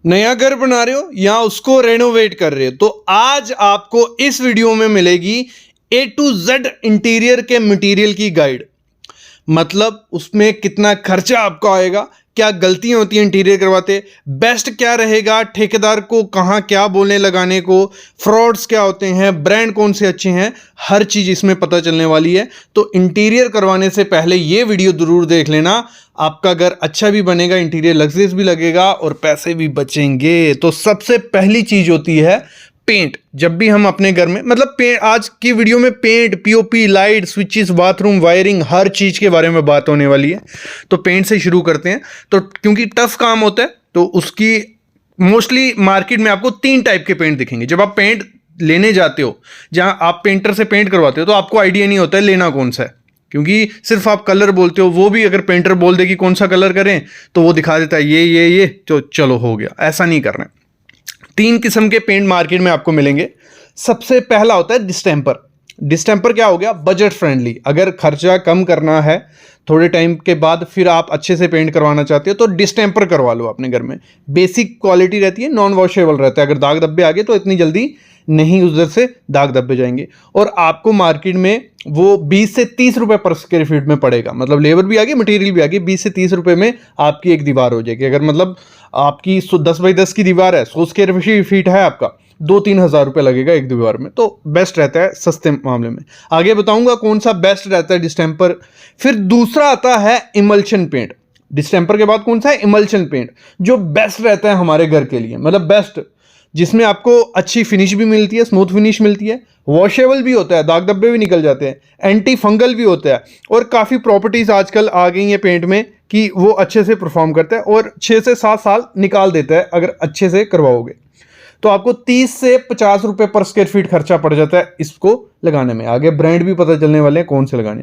नया घर बना रहे हो या उसको रेनोवेट कर रहे हो तो आज आपको इस वीडियो में मिलेगी A to Z इंटीरियर के मटेरियल की गाइड। मतलब उसमें कितना खर्चा आपको आएगा, क्या गलतियां होती हैं इंटीरियर करवाते, बेस्ट क्या रहेगा, ठेकेदार को कहाँ क्या बोलने लगाने को, फ्रॉड्स क्या होते हैं, ब्रांड कौन से अच्छे हैं, हर चीज़ इसमें पता चलने वाली है। तो इंटीरियर करवाने से पहले ये वीडियो ज़रूर देख लेना। आपका घर अच्छा भी बनेगा, इंटीरियर लग्जरियस भी लगेगा और पैसे भी बचेंगे। तो सबसे पहली चीज़ होती है पेंट। जब भी हम अपने घर में मतलब पेंट, आज की वीडियो में paint, POP, light, switches, bathroom, wiring, हर चीज़ के बारे में बात होने वाली है। तो पेंट से शुरू करते हैं। तो क्योंकि टफ काम होता है तो उसकी मोस्टली मार्केट में आपको 3 टाइप के पेंट दिखेंगे। जब आप पेंट लेने जाते हो, जहां आप पेंटर से पेंट करवाते हो, तो आपको आइडिया नहीं होता है लेना कौन सा है, क्योंकि सिर्फ आप कलर बोलते हो। वो भी अगर पेंटर बोल दे कि कौन सा कलर करें तो वो दिखा देता है ये तो चलो हो गया। ऐसा नहीं करना है। 3 किस्म के पेंट मार्केट में आपको मिलेंगे। सबसे पहला होता है डिस्टेंपर। डिस्टेंपर क्या हो गया? Budget friendly. अगर खर्चा कम करना है थोड़े टाइम के बाद, फिर आप अच्छे से पेंट करवाना चाहते हो तो डिस्टेंपर करवा लो अपने घर में। बेसिक क्वालिटी रहती है, नॉन वॉशेबल रहता है। अगर दाग धब्बे आ गए तो इतनी जल्दी नहीं उधर से दाग धब्बे जाएंगे। और आपको मार्केट में वो 20 से 30 रुपए पर स्क्वायर फीट में पड़ेगा। मतलब लेबर भी आ गई, मटेरियल भी आ गई, 20 से 30 रुपए में आपकी एक दीवार हो जाएगी। अगर मतलब आपकी 10 बाई 10 की दीवार है, 100 स्क्वायर फीट है आपका, 2-3 हज़ार रुपये लगेगा एक दीवार में। तो बेस्ट रहता है सस्ते मामले में। आगे बताऊंगा कौन सा बेस्ट रहता है डिस्टेंपर। फिर दूसरा आता है इमल्शन पेंट। डिस्टेंपर के बाद कौन सा है? इमल्शन पेंट, जो बेस्ट रहता है हमारे घर के लिए। मतलब बेस्ट, जिसमें आपको अच्छी फिनिश भी मिलती है, स्मूथ फिनिश मिलती है, वॉशेबल भी होता है, दाग धब्बे भी निकल जाते हैं, एंटी फंगल भी होता है, और काफ़ी प्रॉपर्टीज़ आजकल आ गई हैं पेंट में कि वो अच्छे से परफॉर्म करता है और 6 से 7 साल निकाल देता है अगर अच्छे से करवाओगे। तो आपको 30 से 50 रुपए पर स्क्वायर फीट खर्चा पड़ जाता है इसको लगाने में। आगे ब्रांड भी पता चलने वाले हैं कौन से लगाने।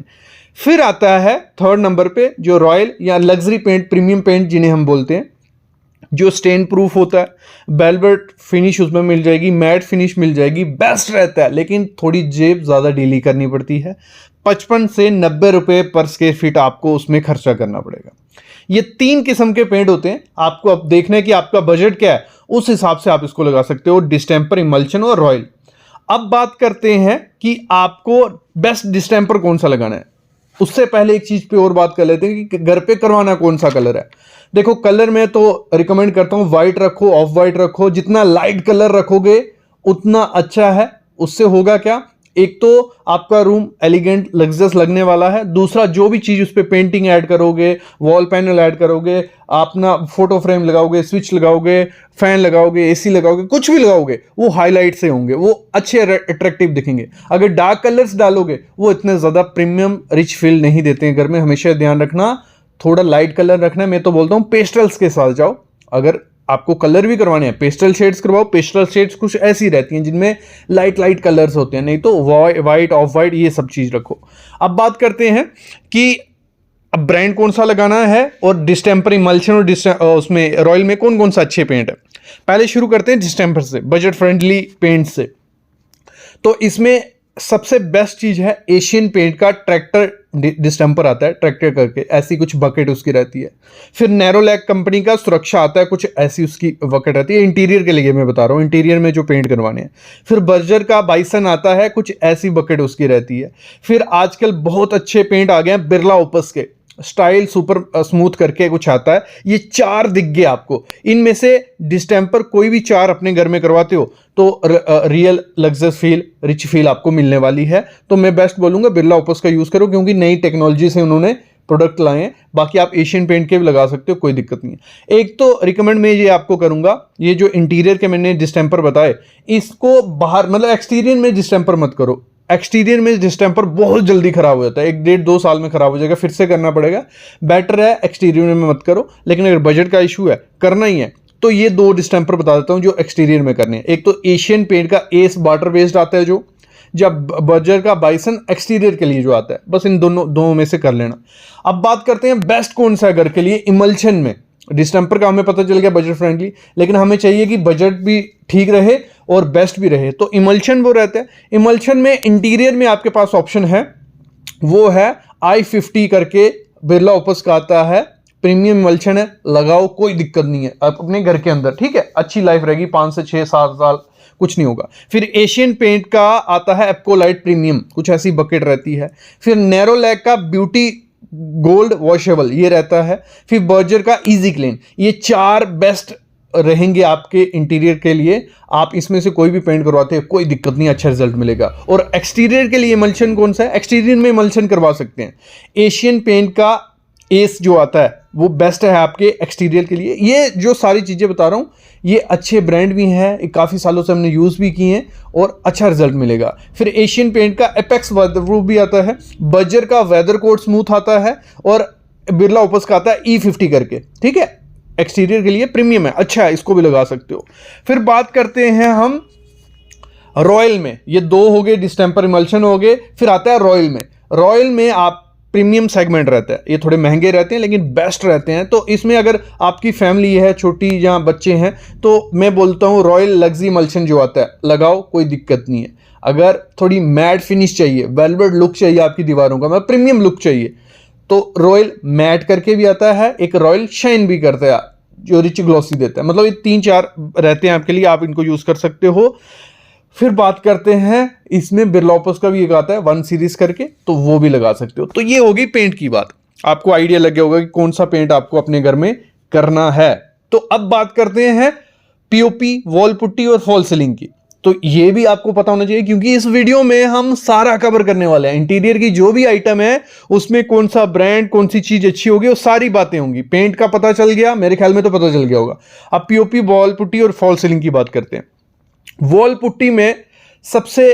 फिर आता है थर्ड नंबर पे जो रॉयल या लग्जरी पेंट, प्रीमियम पेंट जिन्हें हम बोलते हैं, जो स्टेन प्रूफ होता है, वेलवेट फिनिश उसमें मिल जाएगी, मैट फिनिश मिल जाएगी, बेस्ट रहता है। लेकिन थोड़ी जेब ज़्यादा डीली करनी पड़ती है। 55 से 90 रुपए पर स्क्वायर फीट आपको उसमें खर्चा करना पड़ेगा। ये 3 किस्म के पेंट होते हैं। आपको अब देखना है कि आपका बजट क्या है, उस हिसाब से आप इसको लगा सकते हो। डिस्टेंपर, इमल्शन और रॉयल। अब बात करते हैं कि आपको बेस्ट डिस्टेंपर कौन सा लगाना है। उससे पहले एक चीज पे और बात कर लेते हैं कि घर पे करवाना कौन सा कलर है। देखो, कलर में तो रिकमेंड करता हूं व्हाइट रखो, ऑफ व्हाइट रखो। जितना लाइट कलर रखोगे उतना अच्छा है। उससे होगा क्या? एक तो आपका रूम एलिगेंट, लग्जरियस लगने वाला है। दूसरा, जो भी चीज उस पर पेंटिंग ऐड करोगे, वॉल पैनल ऐड करोगे, अपना फोटो फ्रेम लगाओगे, स्विच लगाओगे, फैन लगाओगे, एसी लगाओगे, कुछ भी लगाओगे, वो हाईलाइट से होंगे, वो अच्छे अट्रैक्टिव दिखेंगे। अगर डार्क कलर्स डालोगे वो इतने ज्यादा प्रीमियम रिच फील नहीं देते हैं घर में। हमेशा ध्यान रखना, थोड़ा लाइट कलर रखना है। मैं तो बोलता हूं पेस्टल्स के साथ जाओ। अगर आपको कलर भी करवाने हैं, पेस्टल शेड्स करवाओ। पेस्टल शेड्स कुछ ऐसी रहती हैं जिनमें लाइट कलर्स होते हैं, नहीं तो वाइट, ऑफ वाइट, ये सब चीज रखो। अब बात करते हैं कि अब ब्रांड कौन सा लगाना है और डिस्टेंपर, इमल्शन और उसमें रॉयल में कौन कौन सा अच्छे पेंट है। पहले शुरू करते हैं डिस्टेंपर से, बजट फ्रेंडली पेंट से। तो इसमें सबसे बेस्ट चीज है एशियन पेंट का ट्रैक्टर डिस्टेंपर आता है, ट्रैक्टर करके, ऐसी कुछ बकेट उसकी रहती है। फिर नैरोलैक कंपनी का सुरक्षा आता है, कुछ ऐसी उसकी बकेट रहती है। इंटीरियर के लिए मैं बता रहा हूँ, इंटीरियर में जो पेंट करवाने हैं। फिर बर्जर का बाइसन आता है, कुछ ऐसी बकेट उसकी रहती है। फिर आजकल बहुत अच्छे पेंट आ गए हैं बिरला ओपस के, स्टाइल सुपर स्मूथ करके कुछ आता है। ये 4 दिख गए आपको। इनमें से डिस्टेंपर कोई भी 4 अपने घर में करवाते हो तो real luxurious feel, rich feel आपको मिलने वाली है। तो मैं बेस्ट बोलूंगा बिरला ओपस का यूज करो, क्योंकि नई टेक्नोलॉजी से उन्होंने प्रोडक्ट लाए हैं। बाकी आप एशियन पेंट के भी लगा सकते हो, कोई दिक्कत नहीं है। एक तो रिकमेंड मैं ये आपको करूंगा, ये जो इंटीरियर के मैंने डिस्टेंपर बताए, इसको बाहर मतलब एक्सटीरियर में डिस्टेंपर मत करो। एक्सटीरियर में डिस्टेंपर बहुत जल्दी खराब हो जाता है, 1-1.5-2 साल में खराब हो जाएगा, फिर से करना पड़ेगा। बेटर है एक्सटीरियर में मत करो। लेकिन अगर बजट का इशू है, करना ही है, तो ये 2 डिस्टेंपर बता देता हूं जो एक्सटीरियर में करने हैं। एक तो एशियन पेंट का एस वाटर बेस्ड आता है, जो जब बर्जर का बाइसन एक्सटीरियर के लिए जो आता है। बस इन दोनों में से कर लेना। अब बात करते हैं बेस्ट कौन सा है घर के लिए। इमल्शन में डिस्टेंपर का हमें पता चल गया बजट फ्रेंडली, लेकिन हमें चाहिए कि बजट भी ठीक रहे और बेस्ट भी रहे, तो इमल्शन वो रहता है। इमल्शन में इंटीरियर में आपके पास ऑप्शन है, वो है i50 करके बिरला ओपस का आता है प्रीमियम इमल्शन है, लगाओ, कोई दिक्कत नहीं है, आप अपने घर के अंदर, ठीक है, अच्छी लाइफ रहेगी, 5 से 6 7 साल कुछ नहीं होगा। फिर एशियन पेंट का आता है एप्कोलाइट प्रीमियम, कुछ ऐसी बकेट रहती है। फिर नैरो लैग का ब्यूटी गोल्ड वॉशेबल ये रहता है। फिर बर्जर का इजी क्लीन, ये 4 बेस्ट रहेंगे आपके इंटीरियर के लिए। आप इसमें से कोई भी पेंट करवाते हैं, कोई दिक्कत नहीं, अच्छा रिजल्ट मिलेगा। और एक्सटीरियर के लिए इमल्शन कौन सा है, एक्सटीरियर में इमल्शन करवा सकते हैं, एशियन पेंट का एस जो आता है वो बेस्ट है आपके एक्सटीरियर के लिए। ये जो सारी चीज़ें बता रहा हूँ ये अच्छे ब्रांड भी हैं, काफ़ी सालों से हमने यूज़ भी किए हैं और अच्छा रिजल्ट मिलेगा। फिर एशियन पेंट का एपेक्स वाटरप्रूफ भी आता है, बर्जर का वेदर कोट स्मूथ आता है और बिरला ओपस का आता है E50 करके, ठीक है, एक्सटीरियर के लिए प्रीमियम है, अच्छा है, इसको भी लगा सकते हो। फिर बात करते हैं हम रॉयल में, ये 2 हो गए, डिस्टेंपर इमल्शन हो गए। फिर आता है रॉयल में, रॉयल में आप प्रीमियम सेगमेंट रहता है, ये थोड़े महंगे रहते हैं लेकिन बेस्ट रहते हैं। तो इसमें अगर आपकी फैमिली है छोटी या बच्चे हैं तो मैं बोलता हूँ रॉयल लग्जरी इमल्शन जो आता है लगाओ, कोई दिक्कत नहीं है। अगर थोड़ी मैट फिनिश चाहिए, वेलवेट लुक चाहिए आपकी दीवारों का, मतलब प्रीमियम लुक चाहिए, तो रॉयल मैट करके भी आता है, एक रॉयल शाइन भी करता है जो रिच ग्लॉसी देता है। मतलब ये 3-4 रहते हैं आपके लिए, आप इनको यूज़ कर सकते हो। फिर बात करते हैं इसमें बिरला ओपस का भी एक आता है 1 सीरीज करके, तो वो भी लगा सकते हो। तो ये होगी पेंट की बात, आपको आइडिया लग गया होगा कि कौन सा पेंट आपको अपने घर में करना है। तो अब बात करते हैं पीओपी, वॉल पुट्टी और फॉल सीलिंग की। तो ये भी आपको पता होना चाहिए क्योंकि इस वीडियो में हम सारा कवर करने वाले हैं। इंटीरियर की जो भी आइटम है उसमें कौन सा ब्रांड, कौन सी चीज अच्छी होगी, वो सारी बातें होंगी। पेंट का पता चल गया, मेरे ख्याल में तो पता चल गया होगा। अब पीओपी, वॉल पुट्टी और फॉल सीलिंग की बात करते हैं। वॉल पुट्टी में सबसे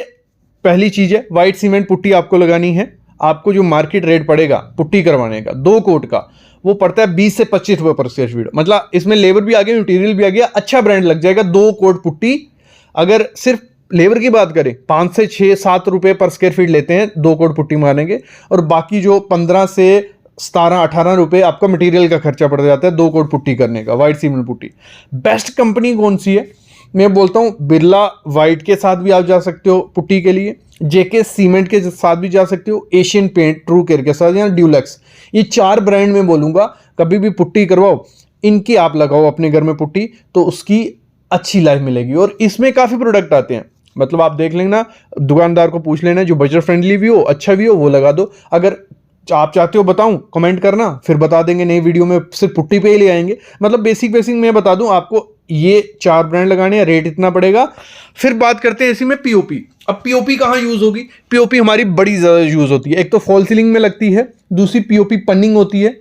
पहली चीज है व्हाइट सीमेंट पुट्टी आपको लगानी है। आपको जो मार्केट रेट पड़ेगा पुट्टी करवाने का 2 कोट का, वो पड़ता है 20 से 25 रुपए पर स्क्वायर फीट। मतलब इसमें लेबर भी आ गया, मटेरियल भी आ गया, अच्छा ब्रांड लग जाएगा। 2 कोट पुट्टी, अगर सिर्फ लेबर की बात करें 5 से 6-7 रुपए पर स्क्वायर फीट लेते हैं 2 कोट पुट्टी मारेंगे, और बाकी जो 15 से 17-18 रुपए आपका मटेरियल का खर्चा पड़ जाता है 2 कोट पुट्टी करने का। White cement putty best company कौन सी है, मैं बोलता हूं बिरला व्हाइट के साथ भी आप जा सकते हो पुट्टी के लिए, जेके सीमेंट के साथ भी जा सकते हो, एशियन पेंट, ट्रू केयर के साथ, या ड्यूलक्स। ये 4 ब्रांड में बोलूंगा, कभी भी पुट्टी करवाओ इनकी आप लगाओ अपने घर में पुट्टी, तो उसकी अच्छी लाइफ मिलेगी। और इसमें काफ़ी प्रोडक्ट आते हैं, मतलब आप देख लेना, दुकानदार को पूछ लेना जो बजट फ्रेंडली भी हो, अच्छा भी हो, वो लगा दो। अगर आप चाहते हो बताऊं, कमेंट करना, फिर बता देंगे, नई वीडियो में सिर्फ पुट्टी पे ही ले आएंगे। मतलब बेसिक मैं बता दूं आपको, ये 4 ब्रांड लगाने हैं, रेट इतना पड़ेगा। फिर बात करते हैं इसी में पीओपी। अब पीओपी कहाँ यूज होगी, पीओपी हमारी बड़ी ज्यादा यूज होती है। एक तो फॉल सीलिंग में लगती है, दूसरी पीओपी पन्निंग होती है।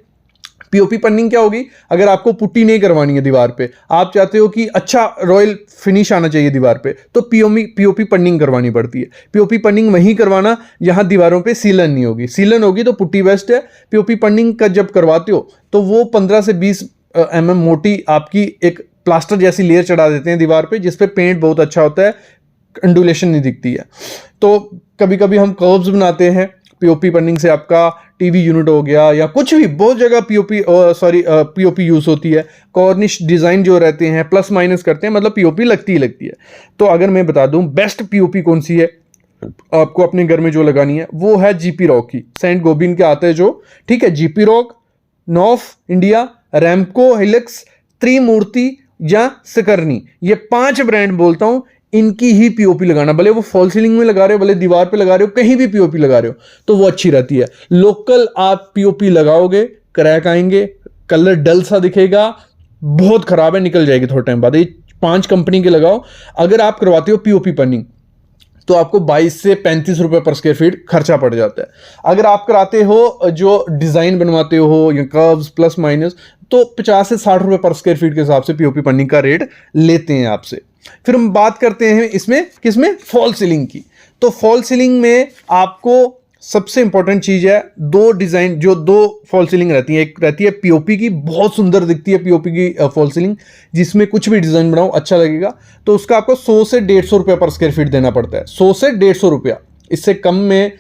पीओपी पन्निंग क्या होगी, अगर आपको पुट्टी नहीं करवानी है दीवार पे, आप चाहते हो कि अच्छा रॉयल फिनिश आना चाहिए दीवार पे, तो पीओपी पन्निंग करवानी पड़ती है। पीओपी पन्निंग वहीं करवाना जहां दीवारों पे सीलन नहीं होगी। सीलन होगी तो पुट्टी बेस्ट है। पीओपी पन्निंग का जब करवाते हो तो वो 15 से 20 mm मोटी आपकी एक प्लास्टर जैसी लेयर चढ़ा देते हैं दीवार पे, जिसपे पेंट बहुत अच्छा होता है, अंडुलेशन नहीं दिखती है। तो कभी कभी हम कर्व्स बनाते हैं पीओपी पन्निंग से, आपका टीवी यूनिट हो गया या कुछ भी, बहुत जगह पीओपी यूज होती है। कॉर्निश डिजाइन जो रहते हैं प्लस माइनस करते हैं, मतलब पीओपी लगती ही लगती है। तो अगर मैं बता दूं बेस्ट पीओपी कौन सी है आपको अपने घर में जो लगानी है, वो है जीपी रॉक की, सेंट गोबिन के आते हैं जो, ठीक है, जीपी रॉक, नॉफ इंडिया, रैम्को, हिलक्स, त्रिमूर्ति या सकरनी, ये 5 ब्रांड बोलता हूं, इनकी ही पीओपी लगाना। भले वो फॉल सीलिंग में लगा रहे हो, भले दीवार पे लगा रहे हो, कहीं भी पीओपी लगा रहे हो तो वो अच्छी रहती है। लोकल आप पीओपी लगाओगे क्रैक आएंगे, कलर डल सा दिखेगा, बहुत खराब है, निकल जाएगी थोड़ा टाइम बाद। ये 5 कंपनी के लगाओ। अगर आप करवाते हो पीओपी पन्निंग तो आपको 22 से 35 रुपए पर स्क्वायर फीट खर्चा पड़ जाता है। अगर आप कराते हो जो डिजाइन बनवाते हो या कर्व्स प्लस माइनस, तो 50 से 60 रुपए पर स्क्वायर फीट के हिसाब से पीओपी पन्निंग का रेट लेते हैं आपसे। फिर हम बात करते हैं इसमें किसमें, फॉल सीलिंग की। तो फॉल सीलिंग में आपको सबसे इंपॉर्टेंट चीज है 2 डिजाइन, जो 2 फॉल सीलिंग रहती है। एक रहती है पीओपी की, बहुत सुंदर दिखती है पीओपी की फॉल सीलिंग, जिसमें कुछ भी डिजाइन बनाओ अच्छा लगेगा, तो उसका आपको 100 से 150 रुपये पर स्क्वायर फीट देना पड़ता है। 100 से 150 रुपया, इससे कम में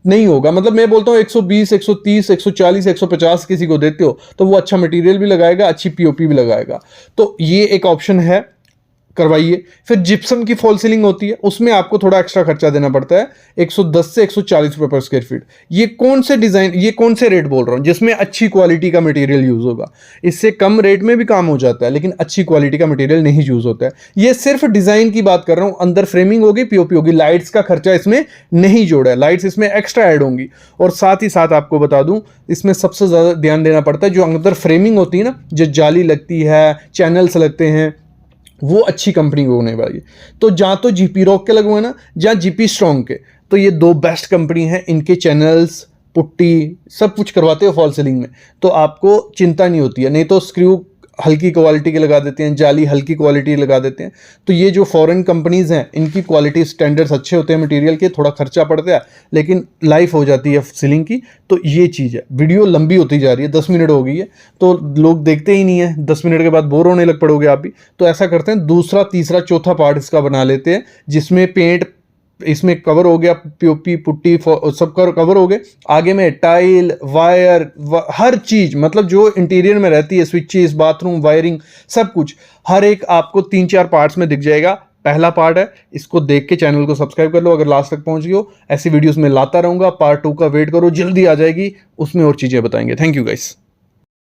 नहीं होगा। मतलब मैं बोलता हूँ 120, 130, 140, 150 किसी को देते हो तो वो अच्छा मटेरियल भी लगाएगा, अच्छी पीओपी भी लगाएगा। तो ये एक ऑप्शन है करवाइए। फिर जिप्सम की फॉल सीलिंग होती है, उसमें आपको थोड़ा एक्स्ट्रा खर्चा देना पड़ता है, 110 से 140 रुपए पर स्क्वायर फीट। ये कौन से डिजाइन, ये कौन से रेट बोल रहा हूं, जिसमें अच्छी क्वालिटी का मटेरियल यूज होगा। इससे कम रेट में भी काम हो जाता है, लेकिन अच्छी क्वालिटी का मटेरियल नहीं यूज होता है। ये सिर्फ डिजाइन की बात कर रहा हूं, अंदर फ्रेमिंग होगी, पीओपी होगी, लाइट्स का खर्चा इसमें नहीं जोड़ा है, लाइट्स इसमें एक्स्ट्रा ऐड होंगी। और साथ ही साथ आपको बता दूं, इसमें सबसे ज्यादा ध्यान देना पड़ता है, जो अंदर फ्रेमिंग होती है ना, जो जाली लगती है, चैनल्स लगते हैं, वो अच्छी कंपनी की होने वाली। तो जहाँ तो जीपी रॉक के लगवाए ना, जहाँ जीपी स्ट्रॉन्ग के, तो ये दो बेस्ट कंपनी है। इनके चैनल्स, पुट्टी, सब कुछ करवाते हो फॉल सीलिंग में, तो आपको चिंता नहीं होती है। नहीं तो स्क्रू हल्की क्वालिटी के लगा देते हैं, जाली हल्की क्वालिटी लगा देते हैं। तो ये जो फॉरेन कंपनीज हैं, इनकी क्वालिटी स्टैंडर्ड्स अच्छे होते हैं मटेरियल के, थोड़ा खर्चा पड़ता है लेकिन लाइफ हो जाती है सीलिंग की। तो ये चीज़ है। वीडियो लंबी होती जा रही है, 10 मिनट हो गई है, तो लोग देखते ही नहीं है, 10 मिनट के बाद बोर होने लग पड़ोगे आप भी। तो ऐसा करते हैं, दूसरा तीसरा चौथा पार्ट इसका बना लेते हैं, जिसमें पेंट इसमें कवर हो गया, पीओपी पुट्टी सब कवर हो गए। आगे में टाइल, वायर, हर चीज, मतलब जो इंटीरियर में रहती है, स्विचेस, बाथरूम, वायरिंग, सब कुछ, हर एक आपको 3-4 पार्ट्स में दिख जाएगा। पहला पार्ट है, इसको देख के चैनल को सब्सक्राइब कर लो अगर लास्ट तक पहुंच गए हो। ऐसी वीडियोस में लाता रहूंगा, पार्ट 2 का वेट करो, जल्दी आ जाएगी, उसमें और चीजें बताएंगे। Thank you guys.